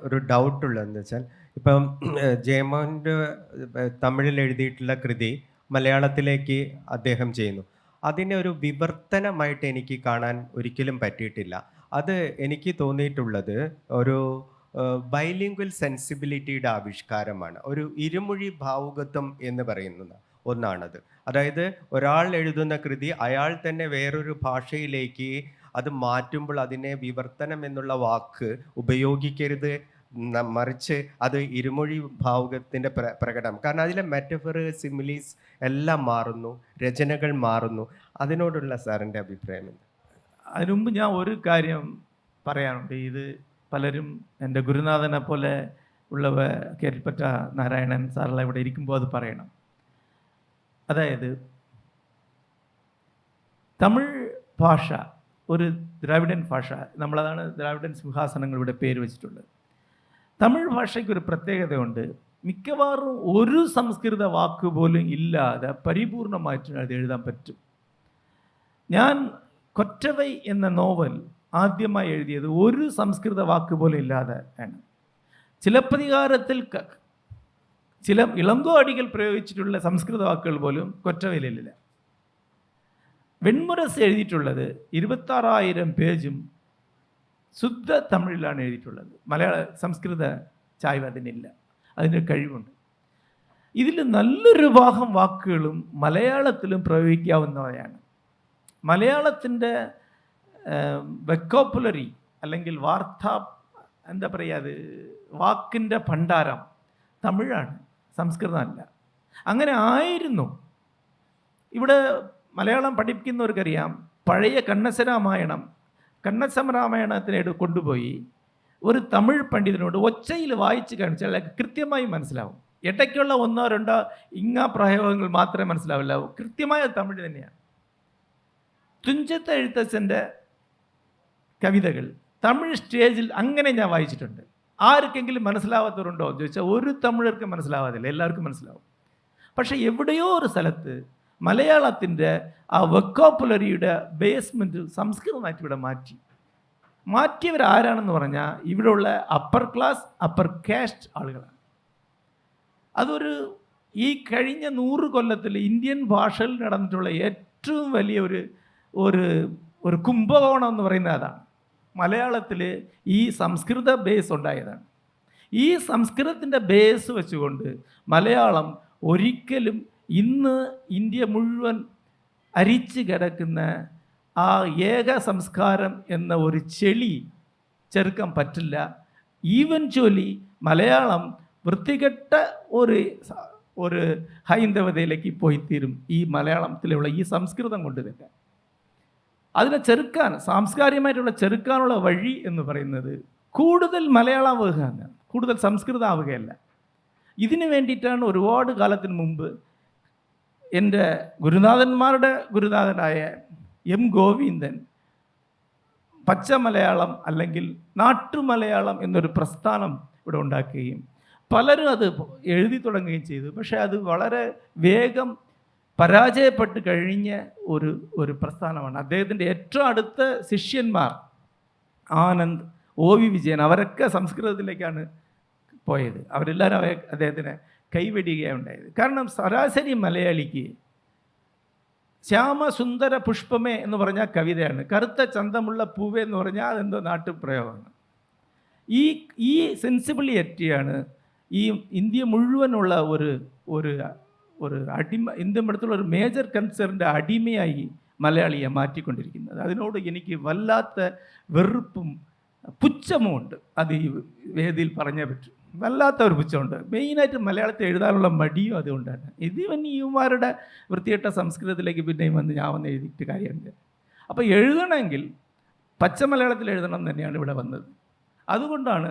ഒരു ഡൗട്ടുള്ളതെന്ന് വെച്ചാൽ, ഇപ്പം ജയമോഹൻ്റെ തമിഴിൽ എഴുതിയിട്ടുള്ള കൃതി മലയാളത്തിലേക്ക് അദ്ദേഹം ചെയ്യുന്നു. അതിനെ ഒരു വിവർത്തനമായിട്ട് എനിക്ക് കാണാൻ ഒരിക്കലും പറ്റിയിട്ടില്ല. അത് എനിക്ക് തോന്നിയിട്ടുള്ളത് ഒരു ബൈലിംഗ്വൽ സെൻസിബിലിറ്റിയുടെ ആവിഷ്കാരമാണ്. ഒരു ഇരുമൊഴി ഭാവുകത്വം എന്ന് പറയുന്നത് ഒന്നാണത്. അതായത് ഒരാൾ എഴുതുന്ന കൃതി അയാൾ തന്നെ വേറൊരു ഭാഷയിലേക്ക് അത് മാറ്റുമ്പോൾ അതിനെ വിവർത്തനം എന്നുള്ള വാക്ക് ഉപയോഗിക്കരുത്, മറിച്ച് അത് ഇരുമൊഴി ഭാവുകത്തിൻ്റെ പ്രകടനം. കാരണം അതിലെ മെറ്റഫർ, സിമിലീസ് എല്ലാം മാറുന്നു, രചനകൾ മാറുന്നു. അതിനോടുള്ള സാറിൻ്റെ അഭിപ്രായം എന്ത്? അതിനുമുമ്പ് ഞാൻ ഒരു കാര്യം പറയാനുണ്ട്. ഇത് പലരും എൻ്റെ ഗുരുനാഥനെ പോലെ ഉള്ളവ കേൾപ്പറ്റ നാരായണൻ സാറെല്ലാം ഇവിടെ ഇരിക്കുമ്പോൾ അത് പറയണം. അതായത് തമിഴ് ഭാഷ ഒരു ദ്രാവിഡൻ ഭാഷ, നമ്മളതാണ് ദ്രാവിഡൻ സിംഹാസനങ്ങൾ ഇവിടെ പേര് വെച്ചിട്ടുള്ളത്. തമിഴ് ഭാഷയ്ക്ക് ഒരു പ്രത്യേകതയുണ്ട്. മിക്കവാറും ഒരു സംസ്കൃത വാക്ക് പോലും ഇല്ലാതെ പരിപൂർണമായിട്ട് അത് എഴുതാൻ പറ്റും. ഞാൻ കൊറ്റവൈ എന്ന നോവൽ ആദ്യമായി എഴുതിയത് ഒരു സംസ്കൃത വാക്ക് പോലും ഇല്ലാതെ ആണ്. ചിലപ്പതികാരത്തിൽ ചില ഇളങ്കോ അടികൾ പ്രയോഗിച്ചിട്ടുള്ള സംസ്കൃത വാക്കുകൾ പോലും കൊറ്റവയിലില്ല. വെൺമുരസ് എഴുതിയിട്ടുള്ളത് 26,000 പേജും ശുദ്ധ തമിഴിലാണ് എഴുതിയിട്ടുള്ളത്. മലയാള സംസ്കൃത ചായ്വ് അതിനില്ല, അതിന് കഴിവുണ്ട്. ഇതിൽ നല്ലൊരു ഭാഗം വാക്കുകളും മലയാളത്തിലും പ്രയോഗിക്കാവുന്നവയാണ്. മലയാളത്തിൻ്റെ വെക്കോപ്പുലറി അല്ലെങ്കിൽ വാർത്താ എന്താ പറയുക, അത് വാക്കിൻ്റെ ഭണ്ഡാരം തമിഴാണ്, സംസ്കൃതമല്ല. അങ്ങനെ ആയിരുന്നു. ഇവിടെ മലയാളം പഠിപ്പിക്കുന്നവർക്കറിയാം, പഴയ കണ്ണസരാമായണത്തിനെ കൊണ്ടുപോയി ഒരു തമിഴ് പണ്ഡിതനോട് ഒച്ചയിൽ വായിച്ച് കാണിച്ചാൽ കൃത്യമായി മനസ്സിലാവും. ഇടയ്ക്കുള്ള 1-2 പ്രയോഗങ്ങൾ മാത്രമേ മനസ്സിലാവില്ല, കൃത്യമായ തമിഴ് തന്നെയാണ്. തുഞ്ചത്ത് എഴുത്തച്ഛൻ്റെ കവിതകൾ തമിഴ് സ്റ്റേജിൽ അങ്ങനെ ഞാൻ വായിച്ചിട്ടുണ്ട്. ആർക്കെങ്കിലും മനസ്സിലാവാത്തവരുണ്ടോ എന്ന് ചോദിച്ചാൽ ഒരു തമിഴർക്ക് മനസ്സിലാവാതില്ല, എല്ലാവർക്കും മനസ്സിലാവും. പക്ഷേ എവിടെയോ ഒരു സ്ഥലത്ത് മലയാളത്തിൻ്റെ ആ വെക്കോപ്പുലറിയുടെ ബേസ്മെൻറ്റ് സംസ്കൃതമായിട്ട് ഇവിടെ മാറ്റിയവരാരാണെന്ന് പറഞ്ഞാൽ ഇവിടെയുള്ള അപ്പർ ക്ലാസ്, അപ്പർ കാസ്റ്റ് ആളുകളാണ്. അതൊരു ഈ കഴിഞ്ഞ 100 കൊല്ലത്തിൽ ഇന്ത്യൻ ഭാഷയിൽ നടന്നിട്ടുള്ള ഏറ്റവും വലിയ ഒരു കുംഭകോണം എന്ന് പറയുന്നത് അതാണ്. മലയാളത്തിൽ ഈ സംസ്കൃത ബേസ് ഉണ്ടായതാണ്. ഈ സംസ്കൃതത്തിൻ്റെ ബേസ് വെച്ചുകൊണ്ട് മലയാളം ഒരിക്കലും ഇന്ന് ഇന്ത്യ മുഴുവൻ അരിച്ചു കിടക്കുന്ന ആ ഏക സംസ്കാരം എന്ന ഒരു ചെളി ചെറുക്കാൻ പറ്റില്ല. ഈവൻച്വലി മലയാളം വൃത്തികെട്ട ഒരു ഹൈന്ദവതയിലേക്ക് പോയിത്തീരും ഈ മലയാളത്തിലുള്ള ഈ സംസ്കൃതം കൊണ്ട് തന്നെ. അതിനെ ചെറുക്കാൻ, സാംസ്കാരികമായിട്ടുള്ള ചെറുക്കാനുള്ള വഴി എന്ന് പറയുന്നത് കൂടുതൽ മലയാളമാവുകയാണ്, കൂടുതൽ സംസ്കൃതമാവുകയല്ല. ഇതിനു വേണ്ടിയിട്ടാണ് ഒരുപാട് കാലത്തിന് മുമ്പ് എൻ്റെ ഗുരുനാഥന്മാരുടെ ഗുരുനാഥനായ എം ഗോവിന്ദൻ പച്ച മലയാളം അല്ലെങ്കിൽ നാട്ടുമലയാളം എന്നൊരു പ്രസ്ഥാനം ഇവിടെ ഉണ്ടാക്കുകയും പലരും അത് എഴുതി തുടങ്ങുകയും ചെയ്തു. പക്ഷേ അത് വളരെ വേഗം പരാജയപ്പെട്ട് കഴിഞ്ഞ ഒരു പ്രസ്ഥാനമാണ്. അദ്ദേഹത്തിൻ്റെ ഏറ്റവും അടുത്ത ശിഷ്യന്മാർ ആനന്ദ്, OV വിജയൻ, അവരൊക്കെ സംസ്കൃതത്തിലേക്കാണ് പോയത്. അവരെല്ലാവരും അദ്ദേഹത്തിനെ കൈവെടിയുകയാണ് ഉണ്ടായത്. കാരണം ശരാശരി മലയാളിക്ക് ശ്യാമസുന്ദര പുഷ്പമേ എന്ന് പറഞ്ഞാൽ കവിതയാണ്, കറുത്ത ചന്തമുള്ള പൂവേ എന്ന് പറഞ്ഞാൽ അതെന്തോ നാട്ടുപ്രയോഗമാണ്. ഈ സെൻസിബിലിറ്റിയാണ് ഈ ഇന്ത്യ മുഴുവനുള്ള ഒരു അടിമ, ഇന്ത്യൻ അടുത്തുള്ള ഒരു മേജർ കൺസേണിൻ്റെ അടിമയായി മലയാളിയെ മാറ്റിക്കൊണ്ടിരിക്കുന്നത്. അതിനോട് എനിക്ക് വല്ലാത്ത വെറുപ്പും പുച്ഛമുണ്ട്. അത് ഈ വേദിയിൽ പറഞ്ഞേ പറ്റും. വല്ലാത്ത ഒരു പുച്ഛമുണ്ട്. മെയിനായിട്ട് മലയാളത്തിൽ എഴുതാനുള്ള മടിയും അതുകൊണ്ടാണ്. ഇതിവൻ യുമാരുടെ വൃത്തികെട്ട സംസ്കൃതത്തിലേക്ക് പിന്നെയും ഞാൻ വന്ന് എഴുതിയിട്ട് കാര്യമുണ്ട്. അപ്പോൾ എഴുതണമെങ്കിൽ പച്ച മലയാളത്തിൽ എഴുതണം തന്നെയാണ് ഇവിടെ വന്നത്. അതുകൊണ്ടാണ്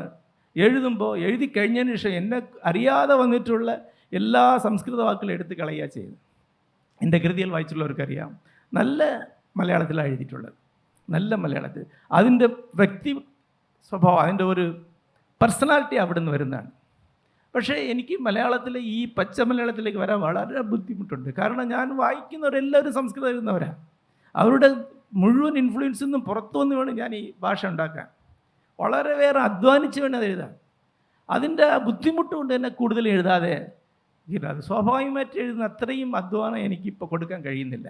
എഴുതുമ്പോൾ എഴുതി കഴിഞ്ഞതിന് ശേഷം എന്നെ അറിയാതെ വന്നിട്ടുള്ള എല്ലാ സംസ്കൃത വാക്കുകളും എടുത്ത് കളയുക ചെയ്തു. എൻ്റെ കൃതികൾ വായിച്ചുള്ളവർക്കറിയാം, നല്ല മലയാളത്തിലാണ് എഴുതിയിട്ടുള്ളത്, നല്ല മലയാളത്തിൽ. അതിൻ്റെ വ്യക്തി സ്വഭാവം, അതിൻ്റെ ഒരു പേഴ്സണാലിറ്റി അവിടെ നിന്ന് വരുന്നതാണ്. പക്ഷേ എനിക്ക് മലയാളത്തിൽ ഈ പച്ച മലയാളത്തിലേക്ക് വരാൻ വളരെ ബുദ്ധിമുട്ടുണ്ട്. കാരണം ഞാൻ വായിക്കുന്നവരെല്ലാവരും സംസ്കൃതം എഴുതുന്നവരാണ്. അവരുടെ മുഴുവൻ ഇൻഫ്ലുവൻസിൽ നിന്നും പുറത്തു വന്ന് വേണം ഞാൻ ഈ ഭാഷ ഉണ്ടാക്കാൻ. വളരെ വേറെ അധ്വാനിച്ച് വേണം അത് എഴുതാൻ. അതിൻ്റെ ബുദ്ധിമുട്ട് കൊണ്ട് തന്നെ കൂടുതൽ എഴുതാതെ അത് സ്വാഭാവികമായിട്ട് എഴുതുന്ന അത്രയും അധ്വാനം എനിക്കിപ്പോൾ കൊടുക്കാൻ കഴിയുന്നില്ല.